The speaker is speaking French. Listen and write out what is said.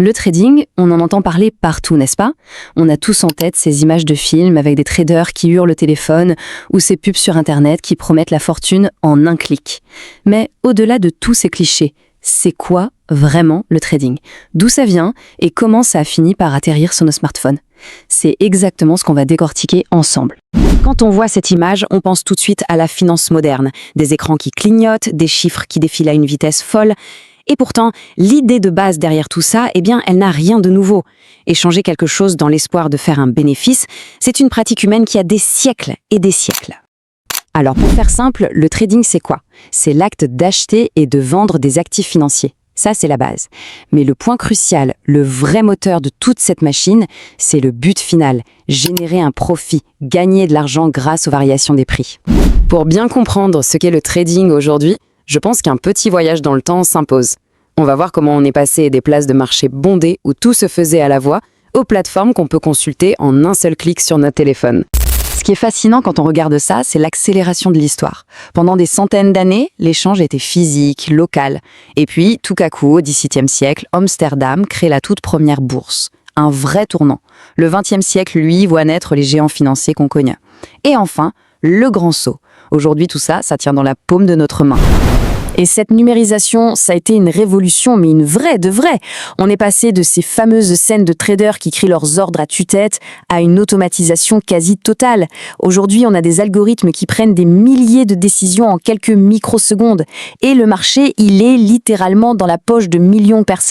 Le trading, on en entend parler partout, n'est-ce pas? On a tous en tête ces images de films avec des traders qui hurlent au téléphone ou ces pubs sur Internet qui promettent la fortune en un clic. Mais au-delà de tous ces clichés, c'est quoi vraiment le trading? D'où ça vient et comment ça a fini par atterrir sur nos smartphones? C'est exactement ce qu'on va décortiquer ensemble. Quand on voit cette image, on pense tout de suite à la finance moderne. Des écrans qui clignotent, des chiffres qui défilent à une vitesse folle. Et pourtant, l'idée de base derrière tout ça, elle n'a rien de nouveau. Échanger quelque chose dans l'espoir de faire un bénéfice, c'est une pratique humaine qui a des siècles et des siècles. Alors pour faire simple, le trading c'est quoi? C'est l'acte d'acheter et de vendre des actifs financiers. Ça, c'est la base. Mais le point crucial, le vrai moteur de toute cette machine, c'est le but final, générer un profit, gagner de l'argent grâce aux variations des prix. Pour bien comprendre ce qu'est le trading aujourd'hui, je pense qu'un petit voyage dans le temps s'impose. On va voir comment on est passé des places de marché bondées où tout se faisait à la voix, aux plateformes qu'on peut consulter en un seul clic sur notre téléphone. Ce qui est fascinant quand on regarde ça, c'est l'accélération de l'histoire. Pendant des centaines d'années, l'échange était physique, local. Et puis, tout à coup, au XVIIe siècle, Amsterdam crée la toute première bourse. Un vrai tournant. Le XXe siècle, lui, voit naître les géants financiers qu'on connaît. Et enfin, le grand saut. Aujourd'hui, tout ça, ça tient dans la paume de notre main. Et cette numérisation, ça a été une révolution, mais une vraie, de vraie. On est passé de ces fameuses scènes de traders qui crient leurs ordres à tue-tête à une automatisation quasi totale. Aujourd'hui, on a des algorithmes qui prennent des milliers de décisions en quelques microsecondes. Et le marché, il est littéralement dans la poche de millions de personnes.